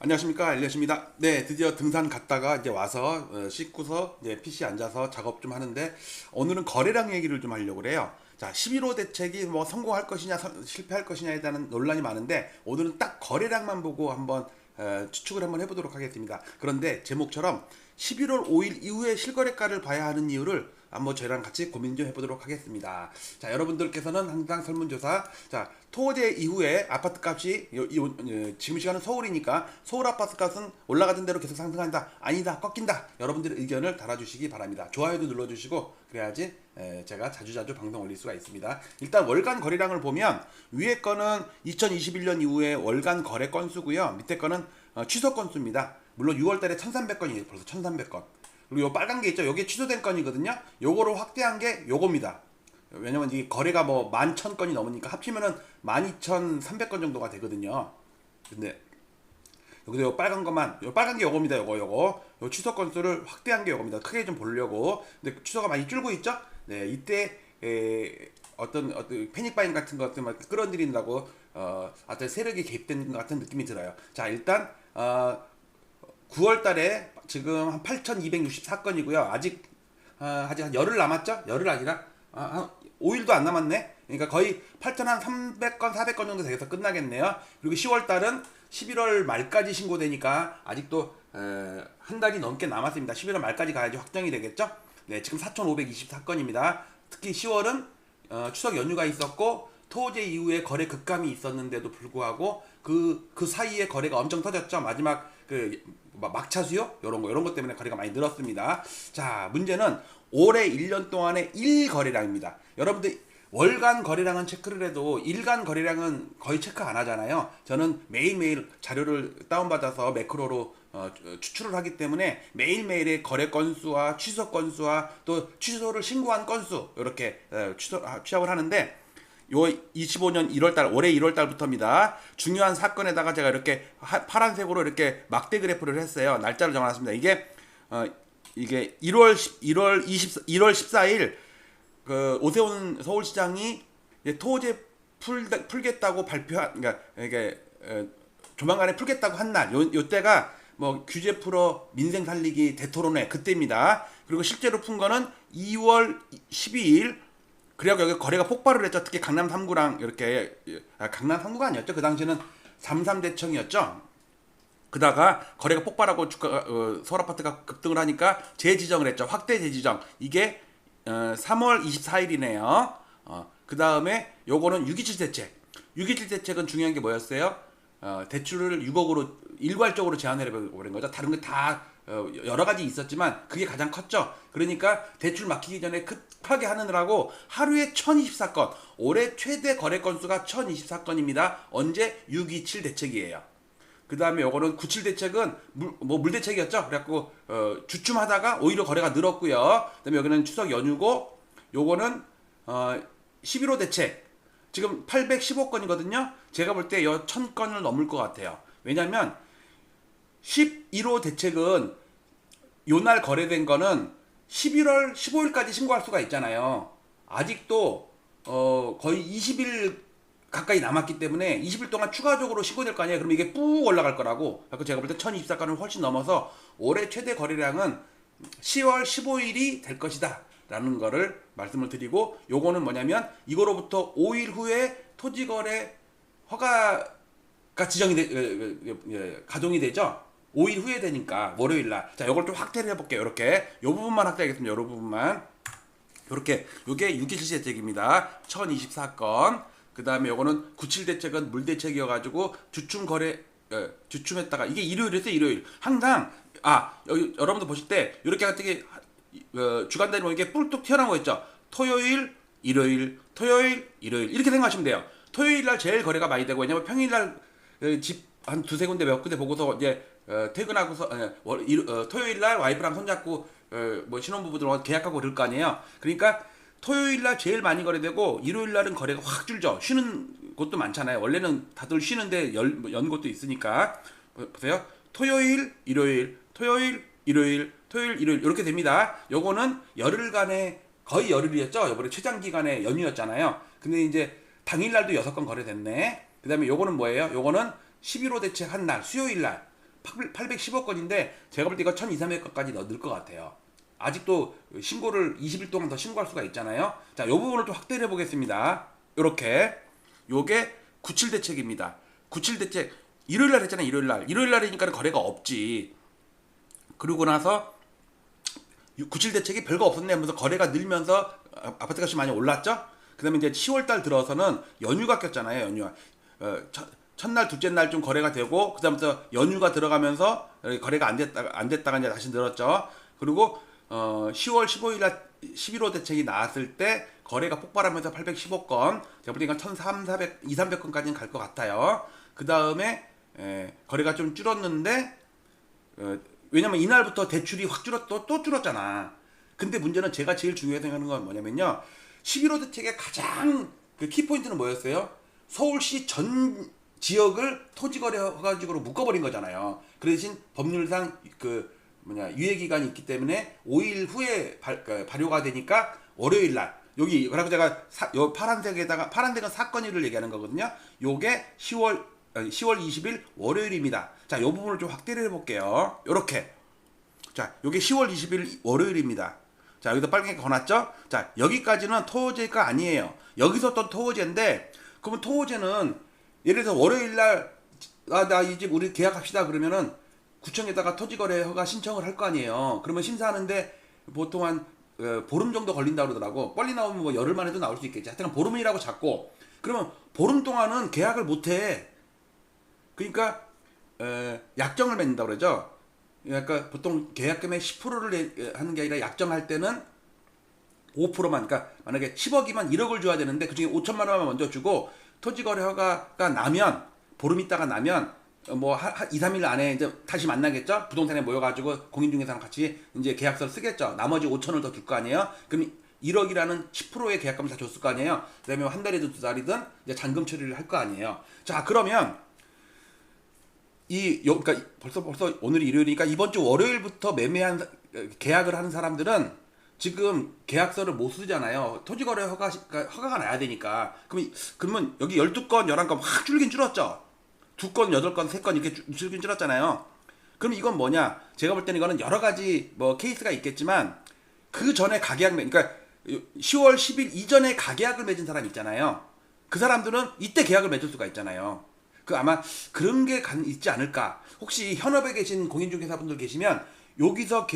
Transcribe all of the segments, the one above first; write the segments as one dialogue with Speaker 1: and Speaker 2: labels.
Speaker 1: 안녕하십니까, 엘리엇입니다. 네, 드디어 등산 갔다가 이제 와서 씻고서 이제 PC 앉아서 작업 좀 하는데, 오늘은 거래량 얘기를 좀 하려고 그래요. 자, 11호 대책이 뭐 성공할 것이냐 실패할 것이냐에 대한 논란이 많은데, 오늘은 딱 거래량만 보고 한번 추측을 한번 해보도록 하겠습니다. 그런데 제목처럼 11월 5일 이후에 실거래가를 봐야 하는 이유를 한번 저희랑 같이 고민 좀 해보도록 하겠습니다. 자, 여러분들께서는 항상 설문조사, 자, 토제 이후에 아파트 값이 지금 시간은 서울이니까 서울 아파트 값은 올라가던 대로 계속 상승한다, 아니다, 꺾인다, 여러분들의 의견을 달아주시기 바랍니다. 좋아요도 눌러주시고 그래야지 제가 자주자주 방송 올릴 수가 있습니다. 일단 월간 거래량을 보면 위에 거는 2021년 이후에 월간 거래 건수고요, 밑에 거는 취소 건수입니다. 물론 6월달에 1,300건이에요. 벌써 1,300건. 그리고 요 빨간 게 있죠. 요게 취소된 건이거든요. 요거를 확대한 게 요겁니다. 왜냐면 이 거래가 뭐 11,000건이 넘으니까 합치면은 12,300건 정도가 되거든요. 근데 여기서 요 빨간 것만, 요 빨간 게 요겁니다. 요거 요 취소 건수를 확대한 게 요겁니다. 크게 좀 보려고. 근데 취소가 많이 줄고 있죠. 네, 이때 어떤 패닉 바잉 같은 것들 막 끌어들인다고 어떤 세력이 개입된 것 같은 느낌이 들어요. 자, 일단 9월 달에 지금 한 8,264건이고요. 아직 한 열흘 남았죠? 열흘 아니라 한 5일도 안 남았네. 그러니까 거의 8,300건, 400건 정도 돼서 끝나겠네요. 그리고 10월 달은 11월 말까지 신고되니까 아직도 한 달이 넘게 남았습니다. 11월 말까지 가야지 확정이 되겠죠? 네, 지금 4,524건입니다. 특히 10월은 추석 연휴가 있었고 토제 이후에 거래 급감이 있었는데도 불구하고 그 사이에 거래가 엄청 터졌죠. 마지막 막차 수요 이런 것 때문에 거래가 많이 늘었습니다. 자, 문제는 올해 1년 동안의 일거래량입니다. 여러분들 월간 거래량은 체크를 해도 일간 거래량은 거의 체크 안 하잖아요. 저는 매일매일 자료를 다운받아서 매크로로 추출을 하기 때문에 매일매일의 거래 건수와 취소 건수와 또 취소를 신고한 건수 이렇게 취합을 하는데, 요 25년 1월달, 올해 1월달부터입니다. 중요한 사건에다가 제가 이렇게 파란색으로 이렇게 막대 그래프를 했어요. 날짜를 정해놨습니다. 이게 1월 14일 그 오세훈 서울시장이 토제 풀겠다고 그러니까 이게 조만간에 풀겠다고 한 날, 요때가 뭐 규제 풀어 민생 살리기 대토론회 그때입니다. 그리고 실제로 푼 거는 2월 12일. 그래갖고 여기 거래가 폭발을 했죠. 특히 강남 3구랑 이렇게, 강남 3구가 아니었죠. 그 당시에는 33대청이었죠. 그다가 거래가 폭발하고 주가 서울 아파트가 급등을 하니까 재지정을 했죠. 확대 재지정. 이게 3월 24일이네요. 그 다음에 요거는 6.27 대책. 6.27 대책은 중요한 게 뭐였어요? 대출을 6억으로 일괄적으로 제한을 해버린 거죠. 다른 게 다 여러 가지 있었지만 그게 가장 컸죠. 그러니까 대출 막히기 전에 급하게 하느라고 하루에 1,024건, 올해 최대 거래 건수가 1,024건입니다. 언제? 6.27 대책이에요. 그 다음에 요거는 9.7 대책은 물대책이었죠. 그래갖고 주춤하다가 오히려 거래가 늘었고요. 그 다음에 여기는 추석 연휴고, 요거는 11호 대책 지금 815건이거든요. 제가 볼 때 1,000건을 넘을 것 같아요. 왜냐면 11호 대책은 요날 거래된 거는 11월 15일까지 신고할 수가 있잖아요. 아직도 거의 20일 가까이 남았기 때문에 20일 동안 추가적으로 신고될 거 아니에요. 그럼 이게 쭉 올라갈 거라고. 그래서 제가 볼 때 1,024건을 훨씬 넘어서 올해 최대 거래량은 10월 15일이 될 것이다 라는 거를 말씀을 드리고, 요거는 뭐냐면 이거로부터 5일 후에 토지거래 허가가 가동이 되죠. 5일 후에 되니까 월요일날. 자, 요걸 좀 확대를 해볼게요. 이렇게 요 부분만 확대하겠습니다. 요 부분만 요렇게. 요게 6.27 대책입니다. 1,024건. 그 다음에 요거는 9.7 대책은 물대책이어가지고 주춤했다가 이게 일요일이었어요. 일요일. 항상 여기 여러분들 보실 때 이렇게 어떻게 주간 단위로 이게 뿔뚝 튀어나온 거 있죠. 토요일, 일요일, 토요일, 일요일 이렇게 생각하시면 돼요. 토요일날 제일 거래가 많이 되고, 왜냐면 평일날 집 한 두세 군데 몇 군데 보고서 이제 퇴근하고서 토요일날 와이프랑 손잡고 뭐 신혼부부들 계약하고 그럴 거 아니에요. 그러니까 토요일날 제일 많이 거래되고, 일요일날은 거래가 확 줄죠. 쉬는 곳도 많잖아요. 원래는 다들 쉬는데 연 곳도 있으니까. 보세요. 토요일, 일요일, 토요일, 일요일, 토요일, 일요일 이렇게 됩니다. 요거는 열흘간의 거의 열흘이었죠. 이번에 최장 기간의 연휴였잖아요. 근데 이제 당일날도 6건 거래됐네. 그 다음에 요거는 뭐예요? 요거는 11호 대책 한 날, 수요일날. 810억 건인데 제가 볼 때 이거 1200~1300건까지 넣을 것 같아요. 아직도 신고를 20일 동안 더 신고할 수가 있잖아요. 자, 이 부분을 또 확대를 해보겠습니다. 요렇게 요게 97 대책입니다. 97 대책 일요일 날 했잖아요. 일요일 날이니까 거래가 없지. 그러고 나서 97 대책이 별거 없었네 하면서 거래가 늘면서 아파트 값이 많이 올랐죠. 그다음에 이제 10월 달 들어서는 연휴가 꼈잖아요. 연휴가 첫날 둘째 날 좀 거래가 되고 그다음부터 연휴가 들어가면서 거래가 안 됐다가 이제 다시 늘었죠. 그리고 10월 15일 날 11호 대책이 나왔을 때 거래가 폭발하면서 815건, 제가 볼 때 이건 1,300, 200~300건까지는 갈 것 같아요. 그 다음에 거래가 좀 줄었는데 왜냐면 이날부터 대출이 확 또 줄었잖아. 근데 문제는 제가 제일 중요하게 생각하는 건 뭐냐면요. 11호 대책의 가장 그 키포인트는 뭐였어요? 서울시 전 지역을 토지거래 허가지구로 묶어버린 거잖아요. 그 대신 법률상 유예 기간이 있기 때문에 5일 후에 발효가 되니까 월요일 날 여기 그래서 제가 요 파란색은 사건일을 얘기하는 거거든요. 요게 10월 20일 월요일입니다. 자, 요 부분을 좀 확대를 해볼게요. 요렇게. 자, 요게 10월 20일 월요일입니다. 자, 여기서 빨갛게 거놨죠? 자, 여기까지는 토호제가 아니에요. 여기서 또 토호제인데, 그러면 토호제는 예를 들어서 월요일 날 나 이 집 우리 계약합시다 그러면은 구청에다가 토지거래 허가 신청을 할 거 아니에요. 그러면 심사하는데 보통 한 보름 정도 걸린다 그러더라고. 빨리 나오면 뭐 열흘 만에도 나올 수 있겠지. 하여튼 보름이라고 잡고. 그러면 보름 동안은 계약을 못 해. 그러니까 약정을 맺는다 그러죠. 그러니까 보통 계약금의 10%를 하는 게 아니라 약정할 때는 5%만, 그러니까 만약에 10억이면 1억을 줘야 되는데 그중에 5천만 원만 먼저 주고 토지거래 허가가 나면 보름 있다가 나면 뭐 2, 3일 안에 이제 다시 만나겠죠. 부동산에 모여가지고 공인중개사랑 같이 이제 계약서를 쓰겠죠. 나머지 5천을 더 줄 거 아니에요. 그럼 1억이라는 10%의 계약금을 다 줬을 거 아니에요. 그다음에 한 달이든 두 달이든 이제 잔금 처리를 할 거 아니에요. 자, 그러면 그러니까 벌써 오늘이 일요일이니까 이번 주 월요일부터 계약을 하는 사람들은 지금 계약서를 못 쓰잖아요. 토지거래 허가가 나야 되니까. 그러면 여기 12건, 11건 확 줄긴 줄었죠. 2건, 8건, 3건 이렇게 줄긴 줄었잖아요. 그럼 이건 뭐냐? 제가 볼 때는 이거는 여러 가지 뭐 케이스가 있겠지만 그 전에 그러니까 10월 10일 이전에 가계약을 맺은 사람 있잖아요. 그 사람들은 이때 계약을 맺을 수가 있잖아요. 아마 그런 게 있지 않을까. 혹시 현업에 계신 공인중개사분들 계시면 여기서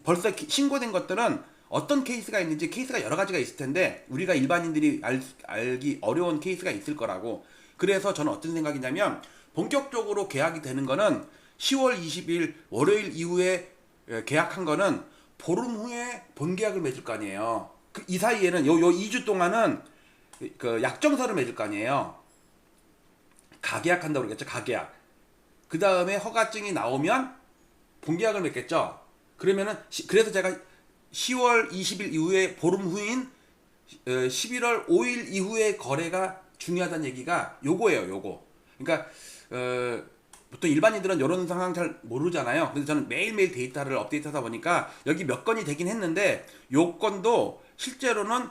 Speaker 1: 벌써 신고된 것들은 어떤 케이스가 있는지, 케이스가 여러 가지가 있을 텐데 우리가 일반인들이 알기 어려운 케이스가 있을 거라고. 그래서 저는 어떤 생각이냐면 본격적으로 계약이 되는 거는 10월 20일 월요일 이후에 계약한 거는 보름 후에 본계약을 맺을 거 아니에요. 이 사이에는 요 2주 동안은 그 약정서를 맺을 거 아니에요. 가계약한다고 그러겠죠. 가계약. 그 다음에 허가증이 나오면 본계약을 맺겠죠. 그래서 제가 10월 20일 이후에 보름 후인 11월 5일 이후의 거래가 중요하다는 얘기가 요거예요. 요거. 그러니까 보통 일반인들은 이런 상황 잘 모르잖아요. 그래서 저는 매일매일 데이터를 업데이트하다 보니까 여기 몇 건이 되긴 했는데 요 건도 실제로는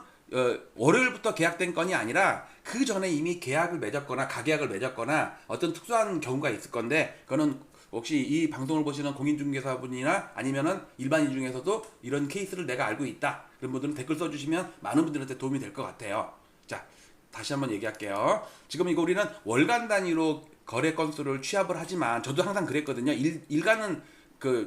Speaker 1: 월요일부터 계약된 건이 아니라 그 전에 이미 계약을 맺었거나 가계약을 맺었거나 어떤 특수한 경우가 있을 건데, 그거는 혹시 이 방송을 보시는 공인중개사분이나 아니면은 일반인 중에서도 이런 케이스를 내가 알고 있다, 그런 분들은 댓글 써주시면 많은 분들한테 도움이 될 것 같아요. 자, 다시 한번 얘기할게요. 지금 이거 우리는 월간 단위로 거래 건수를 취합을 하지만 저도 항상 그랬거든요. 일간은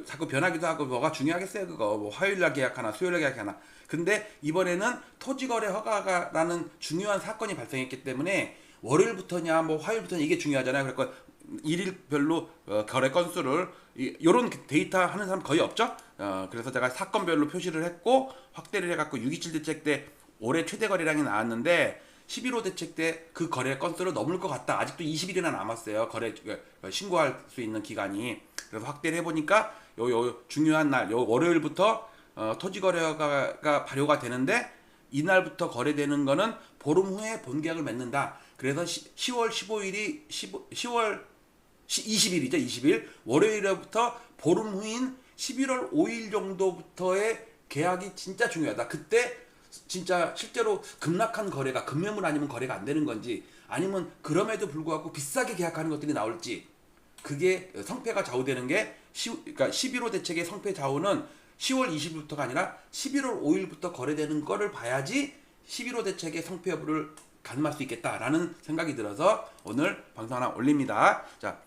Speaker 1: 자꾸 변하기도 하고 뭐가 중요하겠어요. 그거 뭐 화요일날 계약하나 수요일날 계약하나. 근데 이번에는 토지거래 허가라는 중요한 사건이 발생했기 때문에 월요일부터냐 뭐 화요일부터냐 이게 중요하잖아요. 그러니까 일일별로 거래 건수를 이런 데이터 하는 사람 거의 없죠. 그래서 제가 사건별로 표시를 했고 확대를 해갖고 627 대책 때 올해 최대 거래량이 나왔는데 11호 대책 때 그 거래 건수를 넘을 것 같다. 아직도 20일이나 남았어요. 신고할 수 있는 기간이. 그래서 확대를 해보니까 요 중요한 날, 요 월요일부터 토지거래가 발효가 되는데 이날부터 거래되는 거는 보름 후에 본계약을 맺는다. 그래서 10월 15일이 10월 20일이죠. 20일 월요일부터 보름 후인 11월 5일 정도부터의 계약이 진짜 중요하다. 그때 진짜 실제로 급락한 거래가 급매물 아니면 거래가 안 되는 건지, 아니면 그럼에도 불구하고 비싸게 계약하는 것들이 나올지, 그게 성패가 좌우되는 게 그러니까 11호 대책의 성패 좌우는 10월 20일부터가 아니라 11월 5일부터 거래되는 거를 봐야지 11호 대책의 성패 여부를 가늠할 수 있겠다라는 생각이 들어서 오늘 방송 하나 올립니다. 자,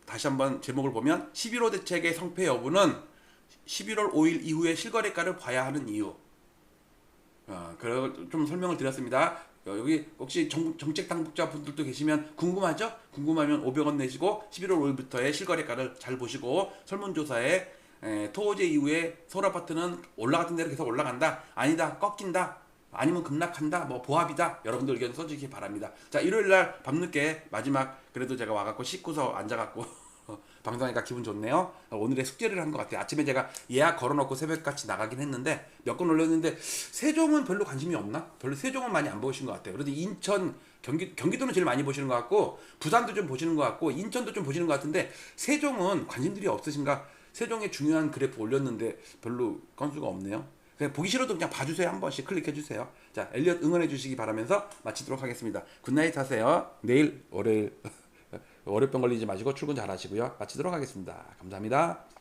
Speaker 1: 다시 한번 제목을 보면 11호 대책의 성패 여부는 11월 5일 이후에 실거래가를 봐야 하는 이유. 그걸 좀 설명을 드렸습니다. 여기 혹시 정책 당국자 분들도 계시면 궁금하죠? 궁금하면 500원 내시고 11월 5일부터의 실거래가를 잘 보시고 설문조사에 토호제 이후에 서울 아파트는 올라갔던 대로 계속 올라간다, 아니다, 꺾인다, 아니면 급락한다, 뭐 보합이다, 여러분들 의견 써주시기 바랍니다. 자, 일요일날 밤늦게 마지막 그래도 제가 와갖고 씻고서 앉아갖고 방송하니까 기분 좋네요. 오늘의 숙제를 한 것 같아요. 아침에 제가 예약 걸어놓고 새벽같이 나가긴 했는데 몇 건 올렸는데 세종은 별로 관심이 없나? 별로 세종은 많이 안 보신 것 같아요. 그래도 인천, 경기도는 제일 많이 보시는 것 같고 부산도 좀 보시는 것 같고 인천도 좀 보시는 것 같은데 세종은 관심들이 없으신가? 세종의 중요한 그래프 올렸는데 별로 건수가 없네요. 그냥 보기 싫어도 그냥 봐주세요. 한 번씩 클릭해주세요. 자, 엘리엇 응원해 주시기 바라면서 마치도록 하겠습니다. 굿나잇 하세요. 내일 월요병 걸리지 마시고 출근 잘 하시고요. 마치도록 하겠습니다. 감사합니다.